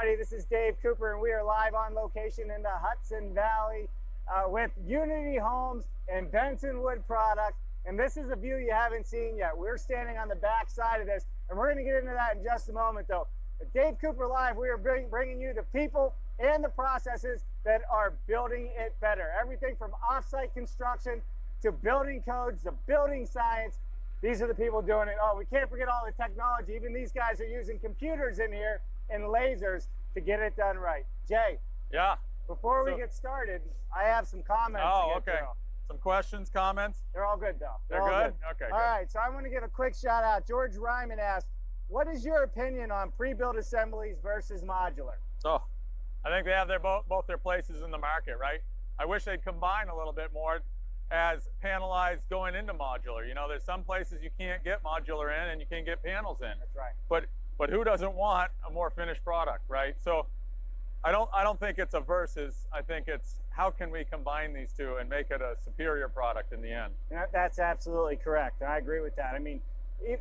everybody. This is Dave Cooper, and we are live on location in the Hudson Valley with Unity Homes and Bensonwood product. And this is a view you haven't seen yet. We're standing on the back side of this, and we're going to get into that in just a moment, though. At Dave Cooper Live, we are bringing you the people and the processes that are building it better. Everything from offsite construction to building codes to building science. These are the people doing it. Oh, we can't forget all the technology. Even these guys are using computers in here and lasers to get it done right. Jay. Yeah. Before we get started, I have some comments. Oh, okay. Some questions, comments? They're all good, though. They're good? Okay, all right, so I want to give a quick shout out. George Ryman asked, what is your opinion on pre-built assemblies versus modular? Oh, I think they have both their places in the market, right? I wish they'd combine a little bit more as panelized going into modular. You know, there's some places you can't get modular in and you can't get panels in. That's right. But who doesn't want a more finished product, right? So I don't think it's a versus. I think it's how can we combine these two and make it a superior product in the end. That's absolutely correct. I agree with that. I mean,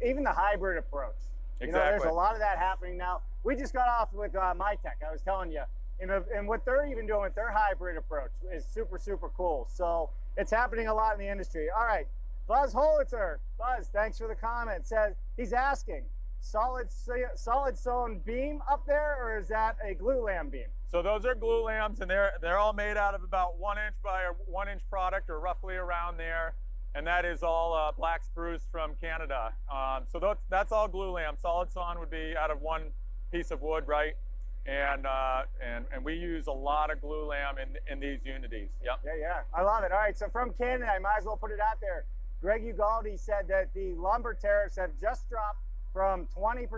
even the hybrid approach. Exactly. You know, there's a lot of that happening now. We just got off with MyTech. I was telling you, and what they're even doing with their hybrid approach is super, super cool. So it's happening a lot in the industry. All right, Buzz Holitzer. Buzz, thanks for the comment. Says he's asking, solid sewn beam up there, or is that a glue lam beam? So those are glue lams, and they're all made out of about 1 inch by a 1 inch product, or roughly around there. And that is all black spruce from Canada. So that's all glue lam. Solid sawn would be out of one piece of wood, right? And we use a lot of glue lam in these unities. Yep. Yeah, I love it. All right, so from Canada, I might as well put it out there. Greg Ugaldi said that the lumber tariffs have just dropped from 20%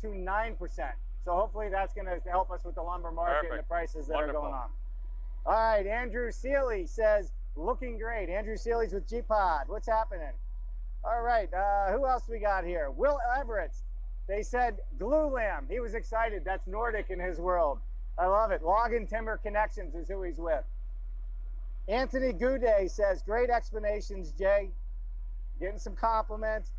to 9%. So hopefully that's going to help us with the lumber market. Perfect. And the prices that Wonderful. are going on. All right, Andrew Seeley says, looking great. Andrew Seeley's with G-Pod. What's happening? All right, who else we got here? Will Everett. They said glue lam. He was excited. That's Nordic in his world. I love it. Log and Timber Connections is who he's with. Anthony Goudet says, great explanations, Jay. Getting some compliments.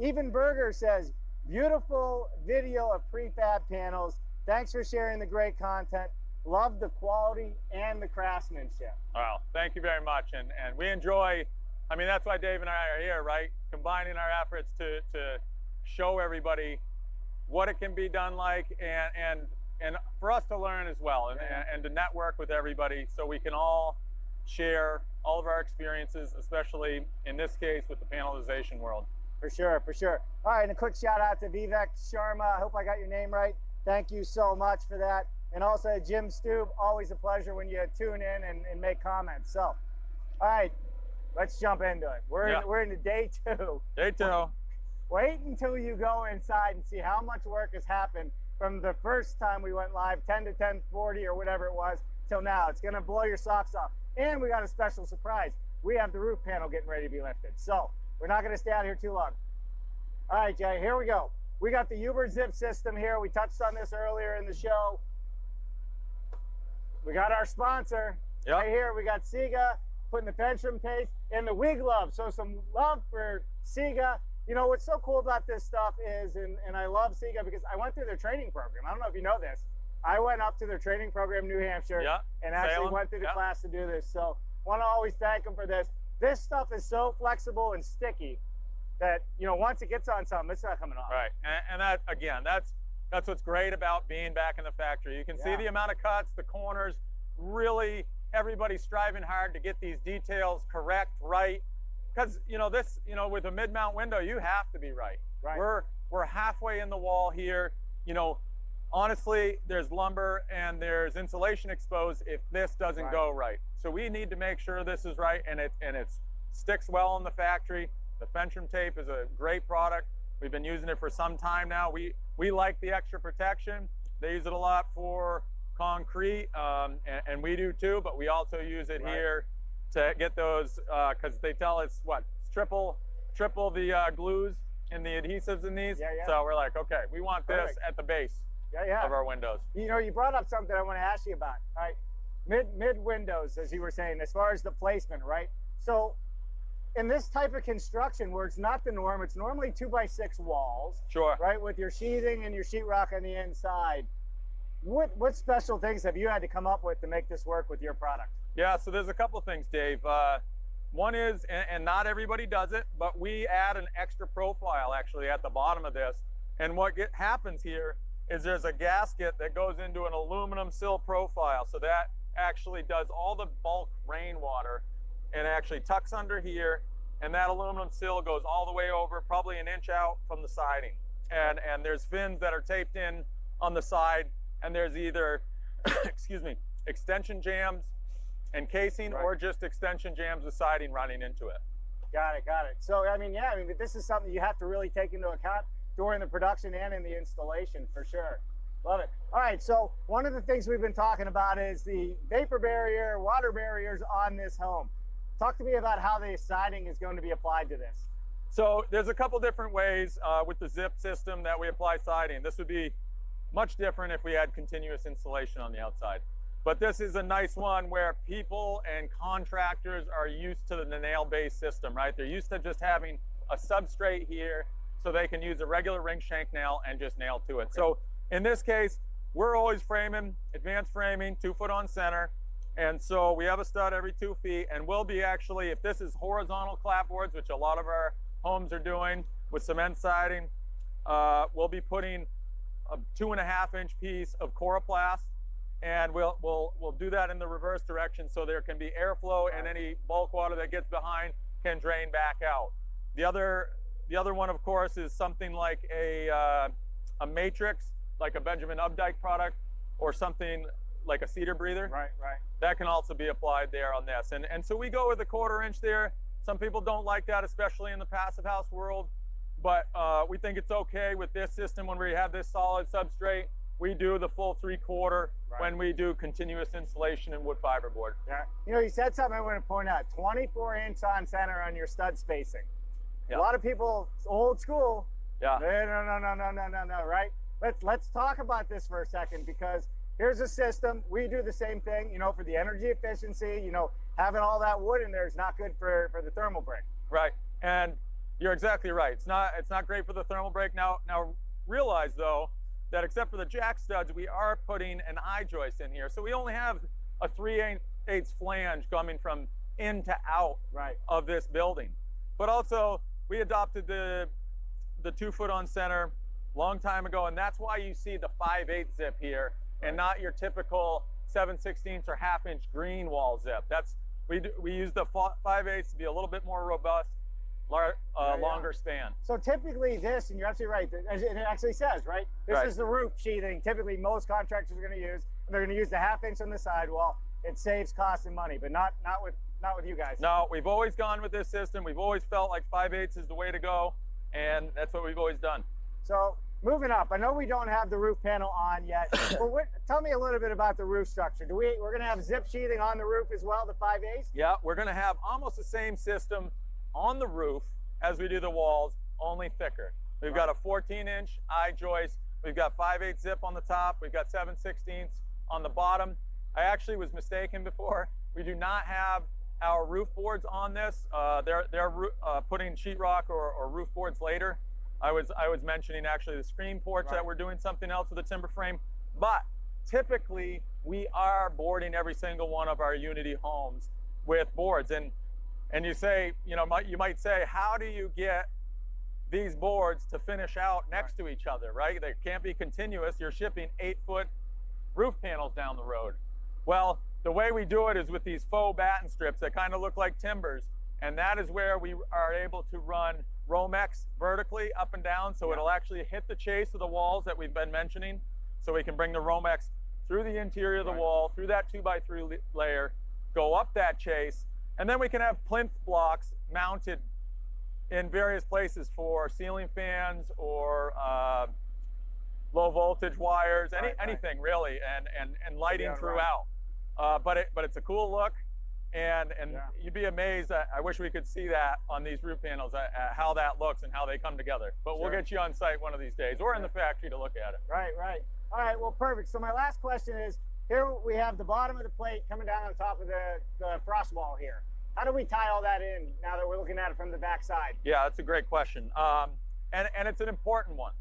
Even Berger says, beautiful video of prefab panels. Thanks for sharing the great content. Love the quality and the craftsmanship. Well, thank you very much. And we enjoy, I mean, that's why Dave and I are here, right? Combining our efforts to show everybody what it can be done like, and for us to learn as well, and to network with everybody so we can all share all of our experiences, especially in this case with the panelization world. For sure, for sure. All right, and a quick shout out to Vivek Sharma. I hope I got your name right. Thank you so much for that. And also Jim Stube, always a pleasure when you tune in and make comments. So, all right, let's jump into it. We're into day two. Day two. Wait until you go inside and see how much work has happened from the first time we went live, 10 to 10:40 or whatever it was, till now. It's gonna blow your socks off. And we got a special surprise. We have the roof panel getting ready to be lifted. So we're not gonna stay out here too long. All right, Jay, here we go. We got the Uber Zip system here. We touched on this earlier in the show. We got our sponsor right here. We got Sega putting the Ventrum taste and the Wig Love. So some love for Sega. You know, what's so cool about this stuff is, and I love Sega because I went through their training program. I don't know if you know this. I went up to their training program in New Hampshire and actually went through the class to do this. So want to always thank them for this. This stuff is so flexible and sticky that, you know, once it gets on something, it's not coming off. Right, and that, again, that's what's great about being back in the factory. You can see the amount of cuts, the corners, really everybody's striving hard to get these details correct, right. Because, you know, this, you know, with a mid-mount window, you have to be right. We're halfway in the wall here. You know, honestly, there's lumber and there's insulation exposed if this doesn't go right. So we need to make sure this is right, and it sticks well in the factory. The Ventrum tape is a great product. We've been using it for some time now. We like the extra protection. They use it a lot for concrete, and we do too, but we also use it here to get those, because they tell us it's triple the glues and the adhesives in these. So we're like, okay, we want this at the base of our windows. You know, you brought up something I want to ask you about. All right, mid windows, as you were saying, as far as the placement, right? So in this type of construction where it's not the norm, it's normally 2x6 walls, right, with your sheathing and your sheetrock on the inside. what special things have you had to come up with to make this work with your product? Yeah, so there's a couple things, Dave. One is, and not everybody does it, but we add an extra profile actually at the bottom of this. And what happens here is there's a gasket that goes into an aluminum sill profile. So that actually does all the bulk rainwater and actually tucks under here. And that aluminum sill goes all the way over, probably an inch out from the siding. And there's fins that are taped in on the side, and there's either, excuse me, extension jams and casing, or just extension jams with siding running into it. Got it, got it. So, I mean, yeah, I mean, this is something you have to really take into account during the production and in the installation, for sure. Love it. All right, so one of the things we've been talking about is the vapor barrier, water barriers on this home. Talk to me about how the siding is going to be applied to this. So there's a couple different ways with the zip system that we apply siding. This would be much different if we had continuous insulation on the outside. But this is a nice one where people and contractors are used to the nail-based system, right? They're used to just having a substrate here so they can use a regular ring shank nail and just nail to it. Okay. So in this case, we're always framing, advanced framing, 2 foot on center. And so we have a stud every 2 feet, and we'll be actually, if this is horizontal clapboards, which a lot of our homes are doing with cement siding, we'll be putting a 2.5 inch piece of coroplast, and we'll do that in the reverse direction so there can be airflow and any bulk water that gets behind can drain back out. The other one, of course, is something like a matrix, like a Benjamin Updike product, or something like a cedar breather. Right, right. That can also be applied there on this. And so we go with a 1/4 inch there. Some people don't like that, especially in the passive house world, but we think it's okay with this system when we have this solid substrate. We do the full 3/4 when we do continuous insulation and wood fiber board. Yeah. You know, you said something I want to point out, 24 inch on center on your stud spacing. Yeah. A lot of people, old school, no, right? Let's talk about this for a second, because here's a system, we do the same thing, you know, for the energy efficiency, you know, having all that wood in there is not good for the thermal break. Right, and you're exactly right. It's not great for the thermal break. Now realize though, that except for the jack studs, we are putting an I-joist in here. So we only have a 3/8 flange coming from in to out of this building. But also, we adopted the 2 foot on center long time ago, and that's why you see the 5/8 zip here and not your typical 7/16 or 1/2 inch green wall zip. We use the 5/8 to be a little bit more robust, longer span. So typically this, and you're absolutely right, as it actually says, right? This is the roof sheathing. Typically most contractors are going to use, and they're going to use the 1/2 inch on the sidewall. It saves cost and money, but not with you guys. No, we've always gone with this system. We've always felt like 5/8 is the way to go, and that's what we've always done. So moving up, I know we don't have the roof panel on yet, but tell me a little bit about the roof structure. We're going to have zip sheathing on the roof as well, the 5/8? Yeah, we're going to have almost the same system on the roof as we do the walls, only thicker. We've got a 14 inch I-joist. We've got 5/8 zip on the top. We've got 7/16 on the bottom. I actually was mistaken before. We do not have our roof boards on this. They're putting sheetrock or roof boards later. I was mentioning actually the screen porch that we're doing something else with the timber frame, but typically we are boarding every single one of our Unity homes with boards. And you say, you know, you might say, how do you get these boards to finish out next to each other, right? They can't be continuous. You're shipping 8-foot roof panels down the road. Well, the way we do it is with these faux batten strips that kind of look like timbers, and that is where we are able to run Romex vertically up and down, so it'll actually hit the chase of the walls that we've been mentioning, so we can bring the Romex through the interior of the wall, through that 2x3 layer, go up that chase, and then we can have plinth blocks mounted in various places for ceiling fans or low voltage wires, anything really, and lighting throughout. But it's a cool look, and you'd be amazed. I wish we could see that on these roof panels, how that looks and how they come together. But we'll get you on site one of these days, or in the factory to look at it. Right, right. All right, well, perfect. So my last question is, here we have the bottom of the plate coming down on top of the frost wall here. How do we tie all that in now that we're looking at it from the back side? Yeah, that's a great question. And it's an important one.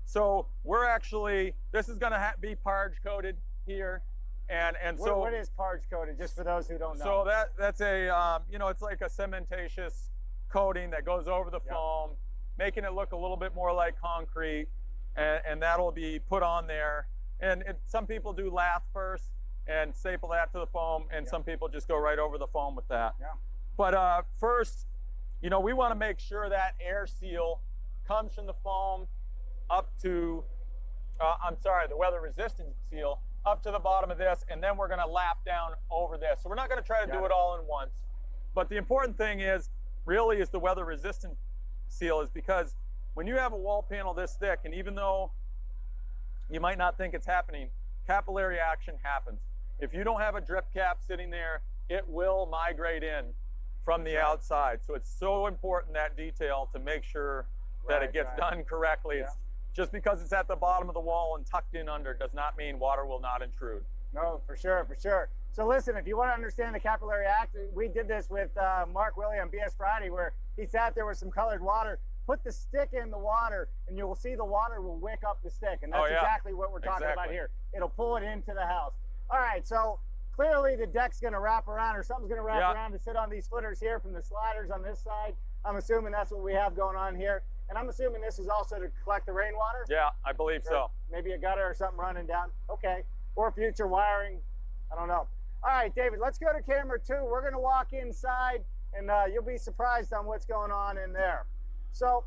So we're actually, this is going to be Parge coated here. And so what is Parge coated, just for those who don't know? So that's a, you know, it's like a cementatious coating that goes over the foam, making it look a little bit more like concrete, and that'll be put on there. And some people do lath first and staple that to the foam, and some people just go right over the foam with that. Yeah. But first, you know, we want to make sure that air seal comes from the foam up to, the weather resistant seal up to the bottom of this, and then we're going to lap down over this. So we're not going to try to do it all in once. But the important thing is, really, is the weather resistant seal, is because when you have a wall panel this thick, and even though you might not think it's happening, capillary action happens. If you don't have a drip cap sitting there, it will migrate in from the outside. So it's so important, that detail, to make sure that it gets done correctly. It's just because it's at the bottom of the wall and tucked in under does not mean water will not intrude. No, for sure, for sure. So listen, if you want to understand the capillary action, we did this with Mark Willie on BS Friday, where he sat there with some colored water, put the stick in the water, and you will see the water will wick up the stick. And that's exactly what we're talking about here. It'll pull it into the house. All right, so clearly the deck's going to wrap around, or something's going to wrap around to sit on these footers here from the sliders on this side. I'm assuming that's what we have going on here. And I'm assuming this is also to collect the rainwater? Yeah, I believe so. Maybe a gutter or something running down. Okay. Or future wiring. I don't know. All right, David, let's go to camera 2. We're going to walk inside, and you'll be surprised on what's going on in there. So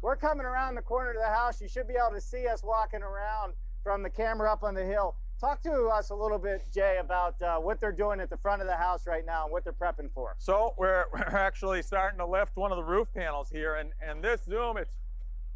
we're coming around the corner of the house. You should be able to see us walking around from the camera up on the hill. Talk to us a little bit, Jay, about what they're doing at the front of the house right now and what they're prepping for. So we're actually starting to lift one of the roof panels here, and this Zoom,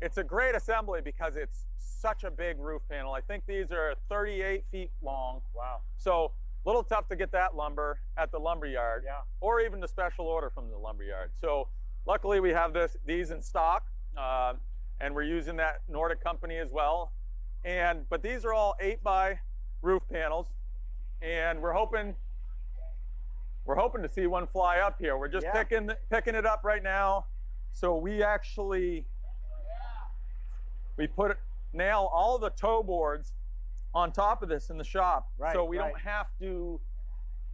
it's a great assembly because it's such a big roof panel. I think these are 38 feet long. Wow. So a little tough to get that lumber at the lumber yard, or even the special order from the lumber yard. So luckily we have these in stock, and we're using that Nordic company as well. But these are all 8x roof panels, and we're hoping to see one fly up here. We're just picking it up right now. So we actually nail all of the toe boards on top of this in the shop, so we don't have to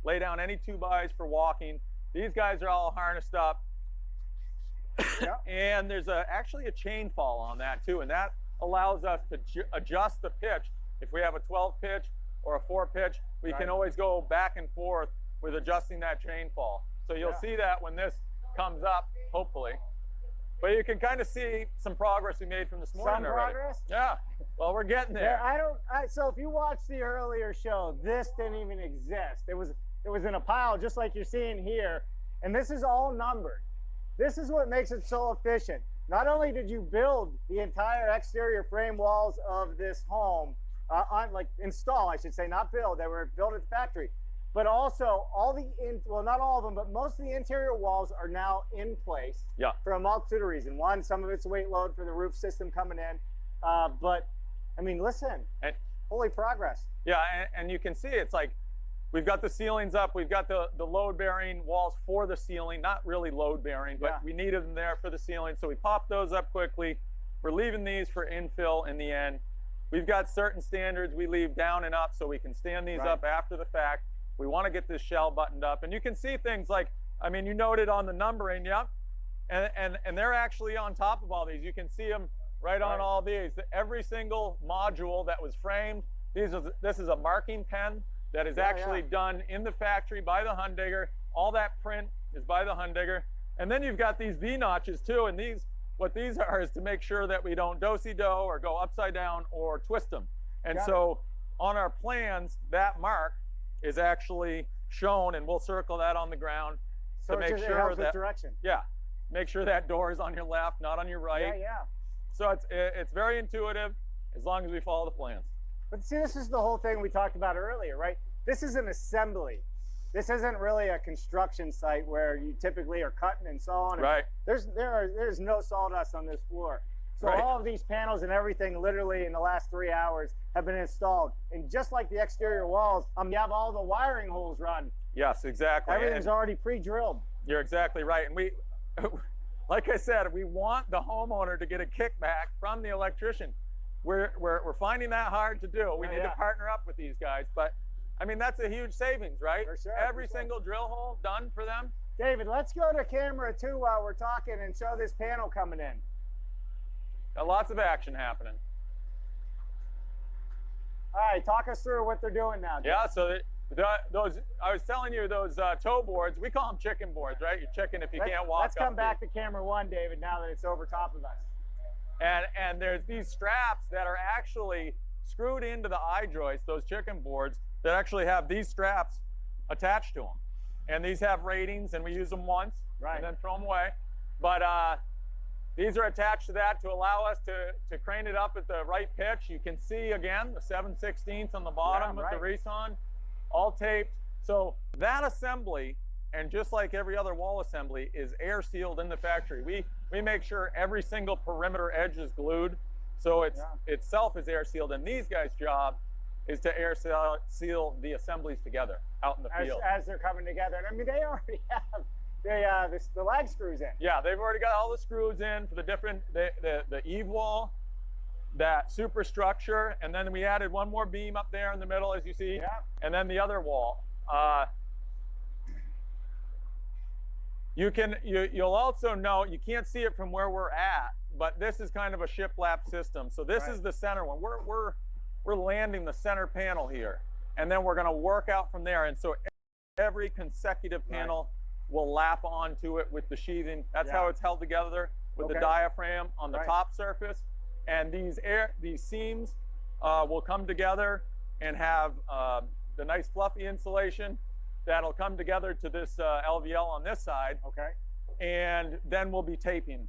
lay down any 2x for walking. These guys are all harnessed up, and there's actually a chain fall on that too, and that allows us to adjust the pitch. If we have a 12 pitch or a 4 pitch, we can always go back and forth with adjusting that chain fall. So you'll see that when this comes up, hopefully. But you can kind of see some progress we made from this morning already. Progress? Yeah. Well, we're getting there. Yeah, so if you watched the earlier show, this didn't even exist. It was in a pile just like you're seeing here, and this is all numbered. This is what makes it so efficient. Not only did you build the entire exterior frame walls of this home, install, I should say, not build, they were built at the factory, but also well, not all of them, but most of the interior walls are now in place for a multitude of reasons. One, some of it's weight load for the roof system coming in, but I mean, listen, holy progress. Yeah, and you can see it's like we've got the ceilings up, we've got the load-bearing walls for the ceiling, not really load-bearing, but we needed them there for the ceiling, so we popped those up quickly. We're leaving these for infill in the end. We've got certain standards we leave down and up so we can stand these up after the fact. We want to get this shell buttoned up, and you can see things like, I mean, you noted on the numbering, and they're actually on top of all these. You can see them right on all these. Every single module that was framed, this is a marking pen that is actually done in the factory by the Hundigger. All that print is by the Hundigger. And then you've got these V-notches too, and what these are is to make sure that we don't do-si-do or go upside down or twist them. And so on our plans, that mark is actually shown, and we'll circle that on the ground to make sure that direction. Yeah, make sure that door is on your left, not on your right. So it's very intuitive as long as we follow the plans. But see, this is the whole thing we talked about earlier, right? This is an assembly. This isn't really a construction site where you typically are cutting and sawing. Right. There's no sawdust on this floor. So all of these panels and everything literally in the last 3 hours have been installed. And just like the exterior walls, you have all the wiring holes run. Yes, exactly. Everything's already pre-drilled. You're exactly right. And we, like I said, we want the homeowner to get a kickback from the electrician. we're finding that hard to do. We need to partner up with these guys, but I mean, that's a huge savings, right? For sure. Every single drill hole done for them. David, let's go to camera 2 while we're talking and show this panel coming in. Got lots of action happening. All right, talk us through what they're doing now, David. Yeah, so those, I was telling you, those toe boards, we call them chicken boards, right? You're chicken if you can't walk. Let's come back to camera 1, David, now that it's over top of us. And there's these straps that are actually screwed into the eye joists, those chicken boards, that actually have these straps attached to them. And these have ratings, and we use them once, and then throw them away. But these are attached to that to allow us to crane it up at the right pitch. You can see, again, the 7/16 on the bottom with the reson, all taped. So that assembly, and just like every other wall assembly, is air sealed in the factory. We make sure every single perimeter edge is glued, so itself is air sealed. And these guys' job is to air seal the assemblies together out in the field. As they're coming together. And I mean, they already have the lag screws in. Yeah, they've already got all the screws in for the different, the eave wall, that superstructure, and then we added one more beam up there in the middle, as you see, and then the other wall. You'll also know, you can't see it from where we're at, but this is kind of a shiplap system. So this is the center one. We're landing the center panel here, and then we're going to work out from there. And so every consecutive panel will lap onto it with the sheathing. That's how it's held together with the diaphragm on the top surface. And these seams will come together and have the nice fluffy insulation that'll come together to this LVL on this side. And then we'll be taping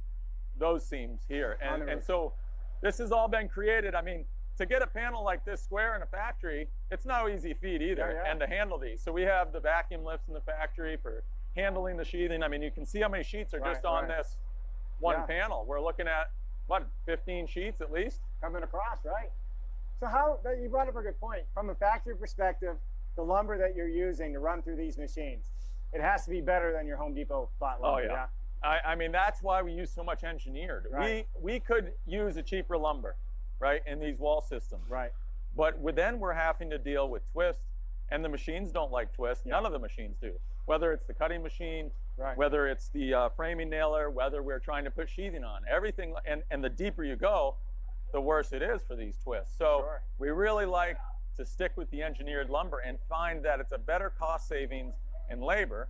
those seams here. And so this has all been created. I mean, to get a panel like this square in a factory, it's no easy feat either, and to handle these. So we have the vacuum lifts in the factory for handling the sheathing. I mean, you can see how many sheets are just on this one panel. We're looking at, what, 15 sheets at least? Coming across, right? So you brought up a good point. From a factory perspective, the lumber that you're using to run through these machines, it has to be better than your Home Depot spot lumber. Oh, yeah. I mean, that's why we use so much engineered. We could use a cheaper lumber, right, in these wall systems. But then we're having to deal with twist, and the machines don't like twist. None of the machines do. Whether it's the cutting machine, whether it's the framing nailer, whether we're trying to put sheathing on, everything, and the deeper you go, the worse it is for these twists. So we really like to stick with the engineered lumber and find that it's a better cost savings in labor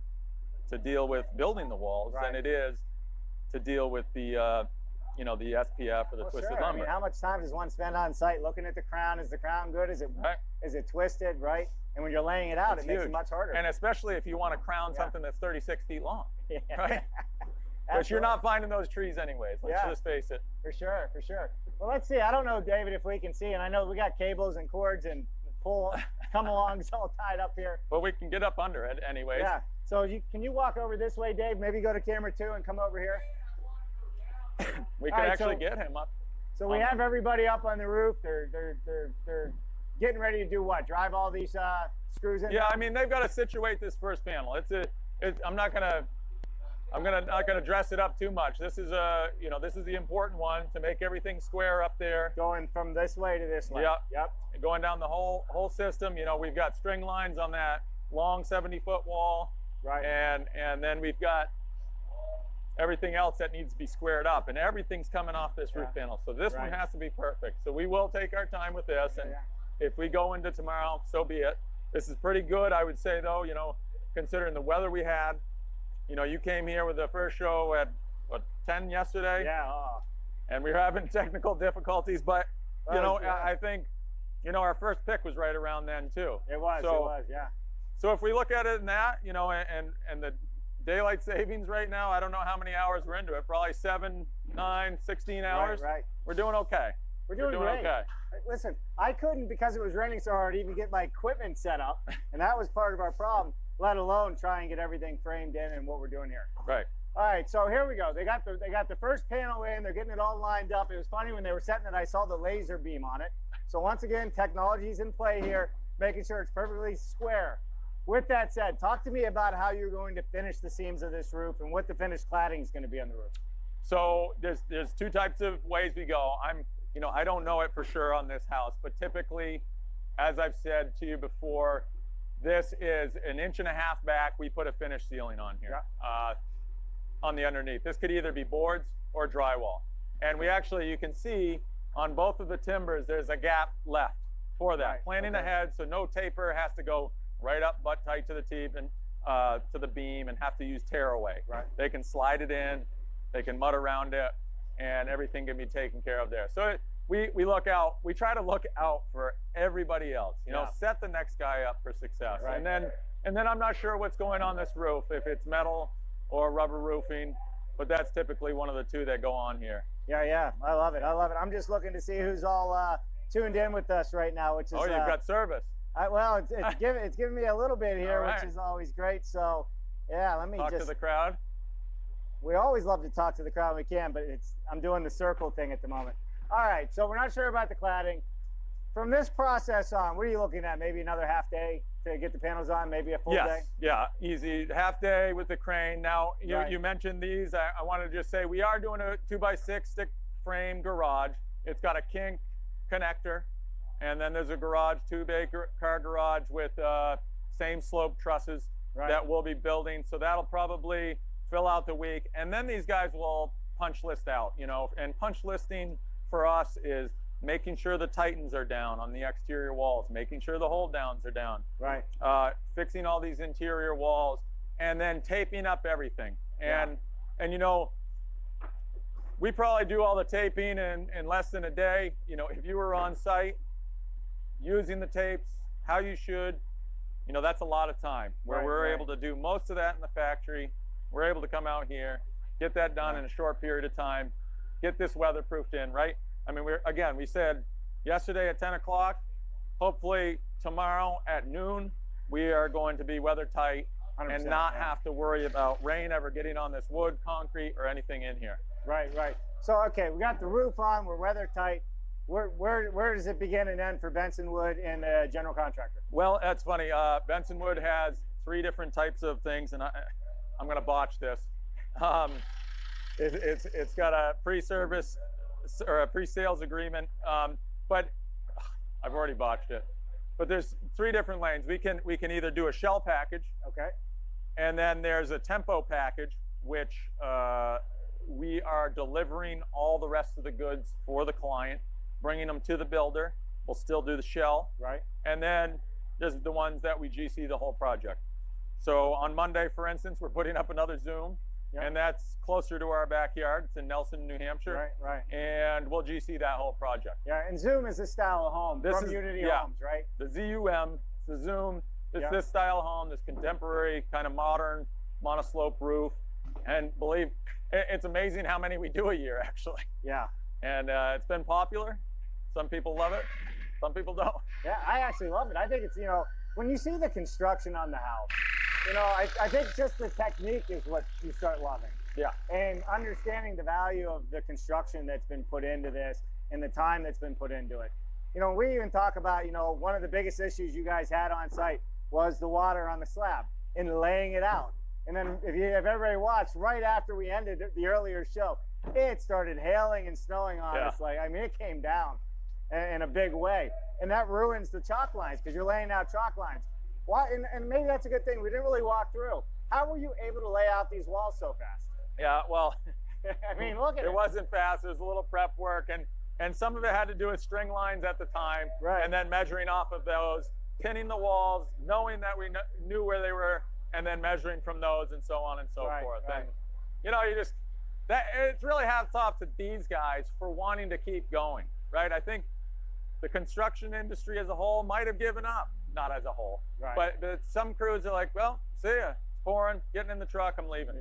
to deal with building the walls than it is to deal with the you know, the SPF or the twisted lumber. I mean, how much time does one spend on site looking at the crown? Is the crown good? Is it twisted, right? And when you're laying it out, it makes it much harder. And especially if you want to crown something that's 36 feet long, right? But you're not finding those trees anyways. Let's just face it. For sure, for sure. Well, let's see. I don't know, David, if we can see, and I know we got cables and cords and come along, it's all tied up here. But we can get up under it anyways. Yeah. So can you walk over this way, Dave? Maybe go to camera 2 and come over here. We can actually get him up. So we have everybody up on the roof. They're getting ready to do what? Drive all these screws in? Yeah, I mean, they've got to situate this first panel. I'm not gonna dress it up too much. This is this is the important one, to make everything square up there. Going from this way to this way. Yep. And going down the whole system. You know, we've got string lines on that long 70-foot wall. Right. And then we've got everything else that needs to be squared up, and everything's coming off this roof panel. So this one has to be perfect. So we will take our time with this, and if we go into tomorrow, so be it. This is pretty good, I would say, though, you know, considering the weather we had. You know, you came here with the first show at, what, 10 yesterday? Yeah. And we were having technical difficulties, but, you know, I think, you know, our first pick was right around then, too. It was, yeah. So if we look at it in that, you know, and the daylight savings right now, I don't know how many hours we're into it, probably 7, 9, 16 hours. Right. We're doing okay. We're doing great. Okay. Listen, I couldn't, because it was raining so hard, even get my equipment set up, and that was part of our problem, let alone try and get everything framed in and what we're doing here. Right. All right, so here we go. They got the first panel in, they're getting it all lined up. It was funny when they were setting it, I saw the laser beam on it. So once again, technology's in play here, making sure it's perfectly square. With that said, talk to me about how you're going to finish the seams of this roof and what the finished cladding is going to be on the roof. So there's two types of ways we go. you know, I don't know it for sure on this house, but typically, as I've said to you before, this is 1.5 inches back. We put a finished ceiling on here, on the underneath. This could either be boards or drywall. And we actually, you can see on both of the timbers, there's a gap left for that. Planning ahead, so no taper has to go right up butt tight to the teeth and to the beam and have to use tear away. They can slide it in, they can mud around it, and everything can be taken care of there. So we look out, we try to look out for everybody else, you know, set the next guy up for success. And then I'm not sure what's going on this roof, if it's metal or rubber roofing, but that's typically one of the two that go on here. Yeah, I love it. I love it. I'm just looking to see who's all tuned in with us right now, which is you've got service. Well, it's giving me a little bit here, which is always great. So, yeah, let me talk to the crowd. We always love to talk to the crowd when we can, but I'm doing the circle thing at the moment. All right, so we're not sure about the cladding. From this process on, what are you looking at? Maybe another half day to get the panels on, maybe a full day? Yeah, easy. Half day with the crane. Now, you mentioned these. I wanted to just say we are doing a 2x6 stick frame garage. It's got a kink connector, and then there's a garage, 2-bay car garage with same slope trusses that we'll be building. So that'll probably fill out the week. And then these guys will punch list out, you know, and punch listing for us is making sure the titans are down on the exterior walls, making sure the hold downs are down, fixing all these interior walls, and then taping up everything. And you know, we probably do all the taping in less than a day. You know, if you were on site using the tapes how you should, you know, that's a lot of time where we're able to do most of that in the factory. We're able to come out here, get that done in a short period of time, get this weatherproofed in, right? I mean, we said yesterday at 10 o'clock, hopefully tomorrow at noon, we are going to be weather tight and not have to worry about rain ever getting on this wood, concrete, or anything in here. Right. So, okay, we got the roof on, we're weather tight. Where does it begin and end for Bensonwood and the general contractor? Well, that's funny. Bensonwood has 3 different types of things, and I'm going to botch this. It's got a pre-service or a pre-sales agreement, but I've already botched it. But there's 3 different lanes. We can either do a shell package, and then there's a tempo package, which we are delivering all the rest of the goods for the client, bringing them to the builder. We'll still do the shell, and then there's the ones that we GC the whole project. So on Monday, for instance, we're putting up another Zoom. And that's closer to our backyard. It's in Nelson, New Hampshire. And we'll GC that whole project. And Zoom is this style of home from Unity Homes, right? The ZUM, it's the Zoom. It's this style of home, this contemporary, kind of modern, monoslope roof. And believe, it's amazing how many we do a year, actually. And it's been popular. Some people love it. Some people don't. I actually love it. I think it's, you know, when you see the construction on the house, you know, I think just the technique is what you start loving. And understanding the value of the construction that's been put into this and the time that's been put into it. You know, we even talk about, you know, one of the biggest issues you guys had on site was the water on the slab and laying it out. And then if everybody watched, right after we ended the earlier show, it started hailing and snowing on us. Like, I mean, it came down in a big way. And that ruins the chalk lines because you're laying out chalk lines. Why? And maybe that's a good thing. We didn't really walk through. How were you able to lay out these walls so fast? Well, I mean, look at it. It wasn't fast. It was a little prep work, and some of it had to do with string lines at the time, and then measuring off of those, pinning the walls, knowing that we knew where they were, and then measuring from those, and so on and so forth. And you know, it's really hats off to these guys for wanting to keep going, right? I think the construction industry as a whole might have given up. Not as a whole, but some crews are like, well, see ya, it's pouring, getting in the truck, I'm leaving.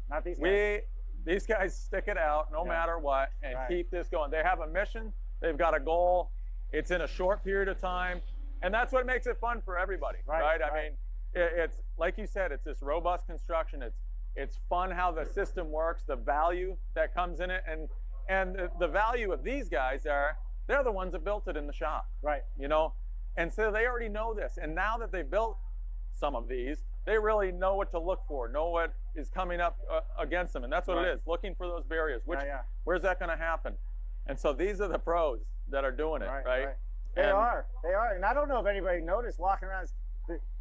Not these guys. These guys stick it out no matter what and keep this going. They have a mission, they've got a goal, it's in a short period of time, and that's what makes it fun for everybody, right? I mean, it's like you said, it's this robust construction. It's fun how the system works, the value that comes in it, and the value of these guys they're the ones that built it in the shop, you know. And so they already know this. And now that they've built some of these, they really know what to look for, know what is coming up against them. And that's what it is, looking for those barriers. Where's that going to happen? And so these are the pros that are doing it, right? They are. And I don't know if anybody noticed walking around,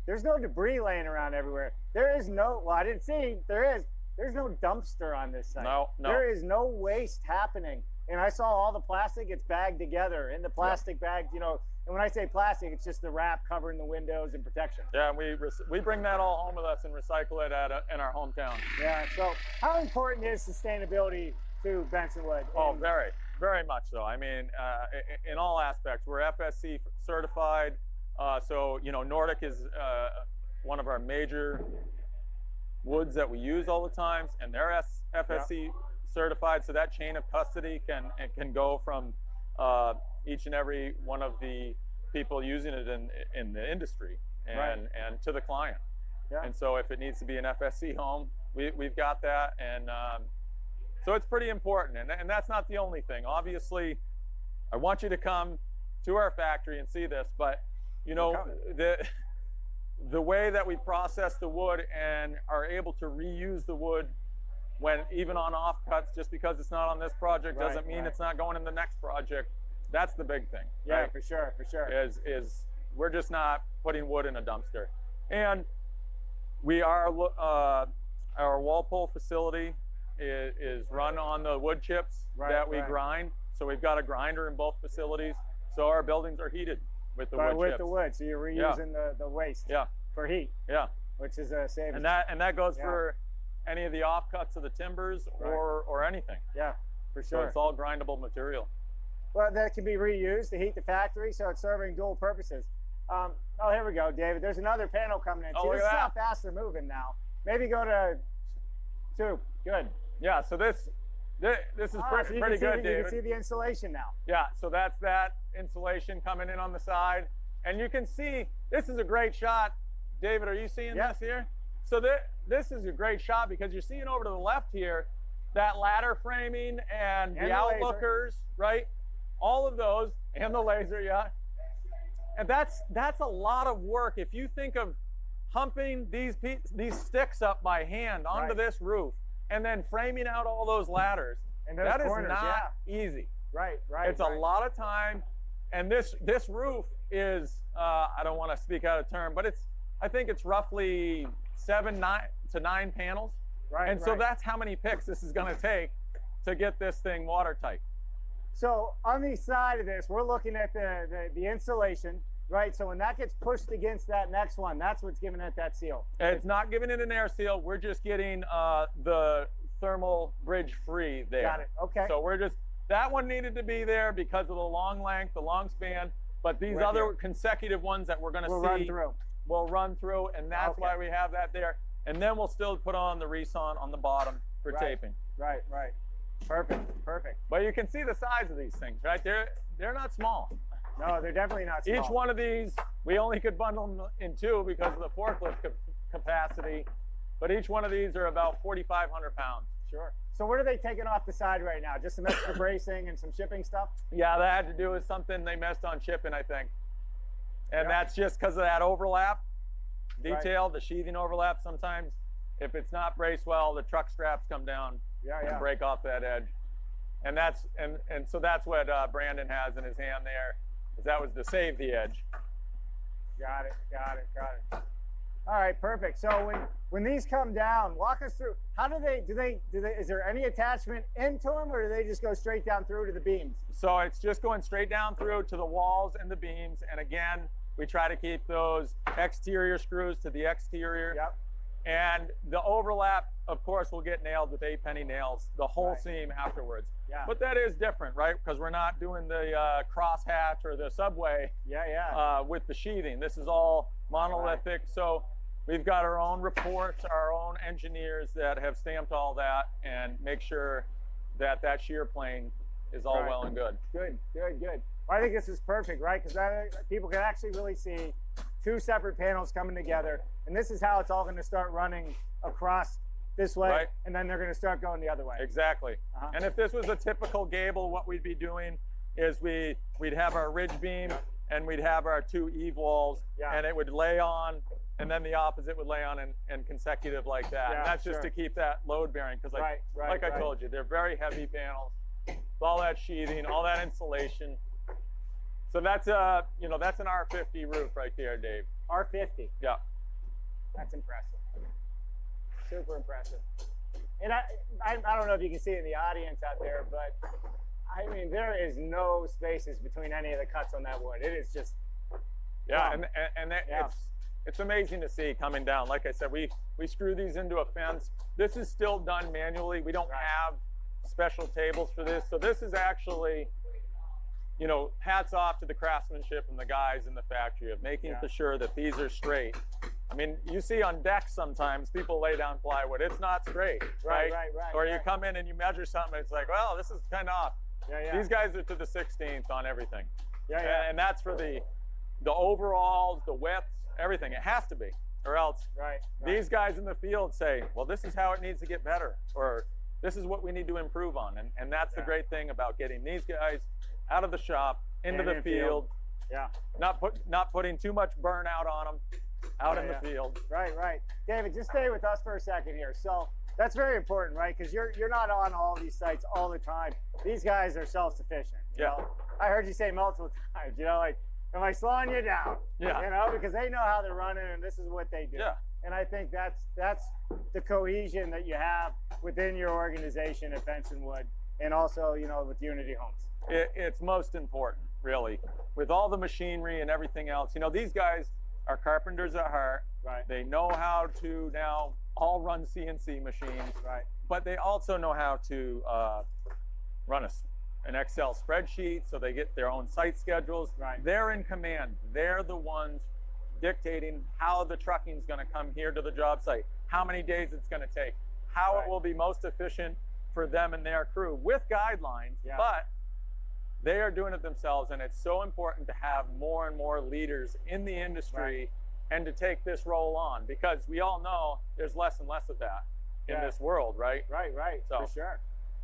there's no debris laying around everywhere. There is no, well, I didn't see, there's no dumpster on this site. No. There is no waste happening. And I saw all the plastic, it's bagged together in the plastic bags, you know. And when I say plastic, it's just the wrap covering the windows and protection. Yeah, and we bring that all home with us and recycle it in our hometown. Yeah, so how important is sustainability to Bensonwood? Oh, very, very much so. I mean, in all aspects, we're FSC certified. So, you know, Nordic is one of our major woods that we use all the time, and they're FSC certified. So that chain of custody can go from each and every one of the people using it in the industry and to the client. Yeah. And so if it needs to be an FSC home, we've got that. And so it's pretty important. And that's not the only thing. Obviously, I want you to come to our factory and see this, but you know, the way that we process the wood and are able to reuse the wood when even on offcuts, just because it's not on this project doesn't mean it's not going in the next project. That's the big thing. Yeah, right? for sure. Is we're just not putting wood in a dumpster. And we are, our Walpole facility is run on the wood chips that we grind. So we've got a grinder in both facilities. So our buildings are heated with the wood chips. With the wood, so you're reusing the waste for heat. Yeah. Which is a savings. And that goes for any of the offcuts of the timbers or anything. Yeah, for sure. So it's all grindable material. Well, that can be reused to heat the factory, so it's serving dual purposes. Oh, here we go, David. There's another panel coming in. See, this is how fast they're moving now. Maybe go to 2. Good. Yeah, so this is pretty good, David. You can see the insulation now. Yeah, so that's that insulation coming in on the side. And you can see, this is a great shot. David, are you seeing this here? So this is a great shot because you're seeing over to the left here, that ladder framing and the outlookers, right? All of those, and the laser, And that's a lot of work. If you think of humping these sticks up by hand onto this roof and then framing out all those ladders, and that is not easy. It's a lot of time. And this roof is, I don't want to speak out of turn, but I think it's roughly 7 to 9 panels. And so that's how many picks this is going to take to get this thing watertight. So on the side of this, we're looking at the insulation, right? So when that gets pushed against that next one, that's what's giving it that seal. It's not giving it an air seal. We're just getting the thermal bridge free there. Got it. Okay. So we're just, that one needed to be there because of the long length, the long span, but these other consecutive ones that we're going to see will run through, and that's why we have that there. And then we'll still put on the Reson on the bottom for taping. Right. Perfect. But you can see the size of these things, right? They're not small. No, they're definitely not small. Each one of these, we only could bundle them in 2 because of the forklift capacity, but each one of these are about 4,500 pounds. Sure. So what are they taking off the side right now? Just some extra bracing and some shipping stuff? Yeah, that had to do with something they messed on shipping, I think. And that's just because of that overlap detail, the sheathing overlap. Sometimes if it's not braced well, the truck straps come down and break off that edge. And so that's what Brandon has in his hand there, is that was to save the edge. Got it. All right, perfect. So when these come down, walk us through, how do they, is there any attachment into them, or do they just go straight down through to the beams? So it's just going straight down through to the walls and the beams. And again, we try to keep those exterior screws to the exterior. And the overlap, of course, will get nailed with 8-penny nails, the whole seam afterwards. But that is different, right? Because we're not doing the crosshatch or the subway with the sheathing. This is all monolithic. So we've got our own reports, our own engineers that have stamped all that and make sure that that shear plane is all well and good. Good. Well, I think this is perfect, right? Because people can actually really see 2 separate panels coming together, and this is how it's all going to start running across this way, and then they're going to start going the other way. Exactly. And if this was a typical gable, what we'd be doing is we'd have our ridge beam and we'd have our 2 eave walls, and it would lay on, and then the opposite would lay on and consecutive like that. And that's just to keep that load bearing, because like I told you, they're very heavy panels. all that sheathing, all that insulation. So that's you know, that's an R50 roof right there, Dave. R50. Yeah. That's impressive. Super impressive. And I don't know if you can see it in the audience out there, but I mean, there is no spaces between any of the cuts on that wood. It is just, yeah, and it's amazing to see coming down. Like I said, we screw these into a fence. This is still done manually. We don't have special tables for this. So this is actually, you know, hats off to the craftsmanship and the guys in the factory of making for sure that these are straight. I mean, you see on decks sometimes people lay down plywood. It's not straight, right? Or you come in and you measure something, it's like, well, this is kind of off. These guys are to the 16th on everything. And that's for the overalls, the widths, everything. It has to be, or else these guys in the field say, well, this is how it needs to get better, or this is what we need to improve on. And that's the great thing about getting these guys out of the shop, into the field. Not putting too much burnout on them out in the field. Right. David, just stay with us for a second here. So that's very important, right? Because you're not on all these sites all the time. These guys are self-sufficient. You know? I heard you say multiple times, you know, like, am I slowing you down? You know, because they know how they're running and this is what they do. And I think that's the cohesion that you have within your organization at Bensonwood, and also, you know, with Unity Homes. It's most important, really, with all the machinery and everything else. You know, these guys are carpenters at heart. They know how to now all run CNC machines. But they also know how to run an Excel spreadsheet, so they get their own site schedules. They're in command. They're the ones dictating how the trucking's going to come here to the job site, how many days it's going to take, how it will be most efficient for them and their crew with guidelines. But they are doing it themselves, and it's so important to have more and more leaders in the industry and to take this role on, because we all know there's less and less of that in this world, right? So. For sure.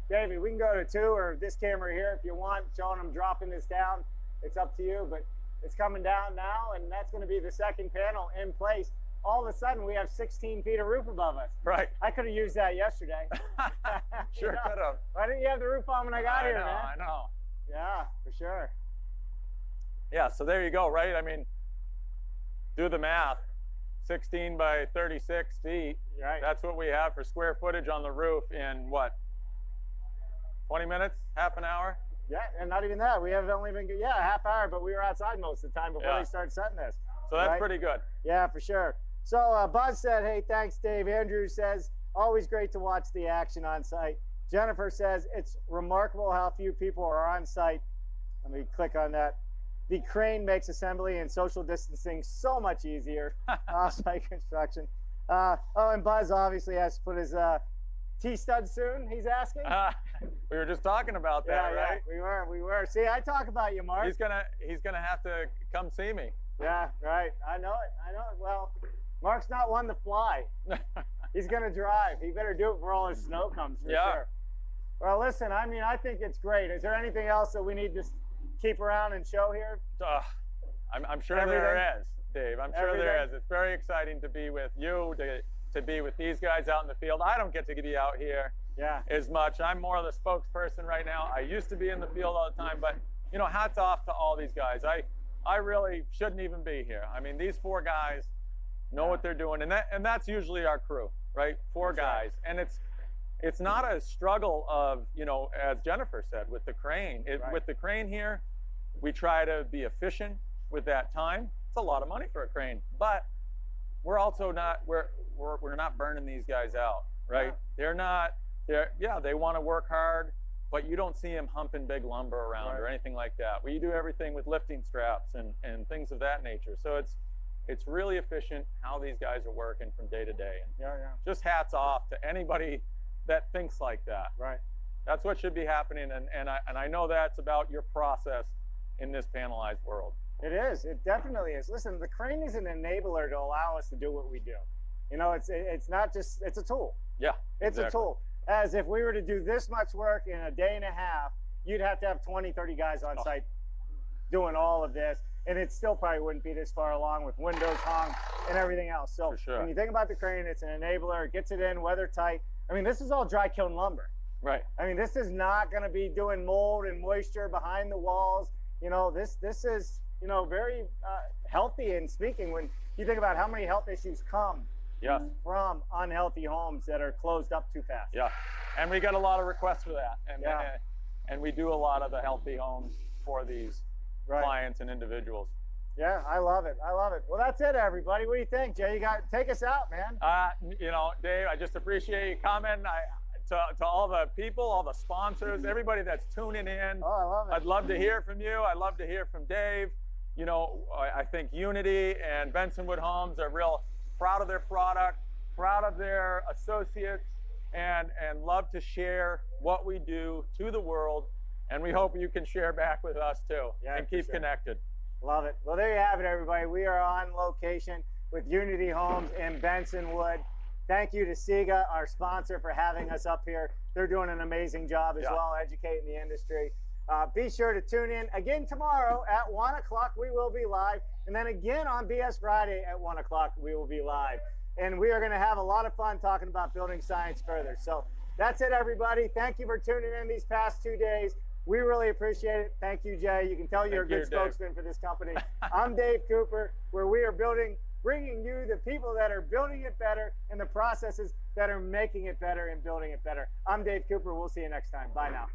David, we can go to 2 or this camera here if you want, showing them dropping this down. It's up to you, but it's coming down now, and that's going to be the second panel in place. All of a sudden, we have 16 feet of roof above us. I could have used that yesterday. Sure could have. Why didn't you have the roof on when I got here, man? I know. Yeah, for sure. Yeah, so there you go, right? I mean, do the math. 16 by 36 feet. That's what we have for square footage on the roof in what? 20 minutes? Half an hour? Yeah, and not even that. We have only been, a half hour, but we were outside most of the time before they started setting this. So that's pretty good. Yeah, for sure. So Buzz said, hey, thanks, Dave. Andrew says, always great to watch the action on site. Jennifer says, it's remarkable how few people are on site. Let me click on that. The crane makes assembly and social distancing so much easier. Offsite construction. Oh, and Buzz obviously has to put his T-stud soon, he's asking. We were just talking about that, right? We were. See, I talk about you, Mark. He's gonna have to come see me. Yeah, right. I know it. Well, Mark's not one to fly. He's gonna drive. He better do it before all his snow comes, for sure. Well, listen, I mean, I think it's great. Is there anything else that we need to keep around and show here? I'm sure there is, Dave. I'm sure there is. It's very exciting to be with you, to be with these guys out in the field. I don't get to be out here as much. I'm more of the spokesperson right now. I used to be in the field all the time, but, you know, hats off to all these guys. I really shouldn't even be here. I mean, these 4 guys know what they're doing, and that's usually our crew, right? 4 guys. And it's not a struggle of, you know, as Jennifer said, with the crane. With the crane here, we try to be efficient with that time. It's a lot of money for a crane, but we're also not, we're not burning these guys out, right? They want to work hard, but you don't see them humping big lumber around or anything like that. We do everything with lifting straps and things of that nature. So it's really efficient how these guys are working from day to day. And just hats off to anybody that thinks like that. That's what should be happening, and I know that's about your process in this panelized world. It is. It definitely is. Listen, the crane is an enabler to allow us to do what we do. You know, it's not just, it's a tool. It's a tool. As if we were to do this much work in a day and a half, you'd have to have 20, 30 guys on site doing all of this, and it still probably wouldn't be this far along with windows hung and everything else. So when you think about the crane, it's an enabler. It gets it in weather tight. I mean, this is all dry kiln lumber. Right. I mean, this is not going to be doing mold and moisture behind the walls. You know, this is, you know, very healthy. And speaking, when you think about how many health issues come from unhealthy homes that are closed up too fast. Yeah, and we get a lot of requests for that. And we do a lot of the healthy homes for these clients and individuals. Yeah, I love it. I love it. Well, that's it, everybody. What do you think, Jay? You got take us out, man. You know, Dave, I just appreciate you coming. To all the people, all the sponsors, everybody that's tuning in. Oh, I love it. I'd love to hear from you. I'd love to hear from Dave. You know, I think Unity and Bensonwood Homes are real proud of their product, proud of their associates, and love to share what we do to the world. And we hope you can share back with us too, and keep connected. Love it. Well, there you have it, everybody. We are on location with Unity Homes in Bensonwood. Thank you to SIGA, our sponsor, for having us up here. They're doing an amazing job as well, educating the industry. Be sure to tune in again tomorrow at 1 o'clock. We will be live. And then again on BS Friday at 1 o'clock, we will be live. And we are going to have a lot of fun talking about building science further. So that's it, everybody. Thank you for tuning in these past 2 days. We really appreciate it. Thank you, Jay. You can tell you're a good spokesman for this company. I'm Dave Cooper, where we are bringing you the people that are building it better and the processes that are making it better and building it better. I'm Dave Cooper. We'll see you next time. Bye now.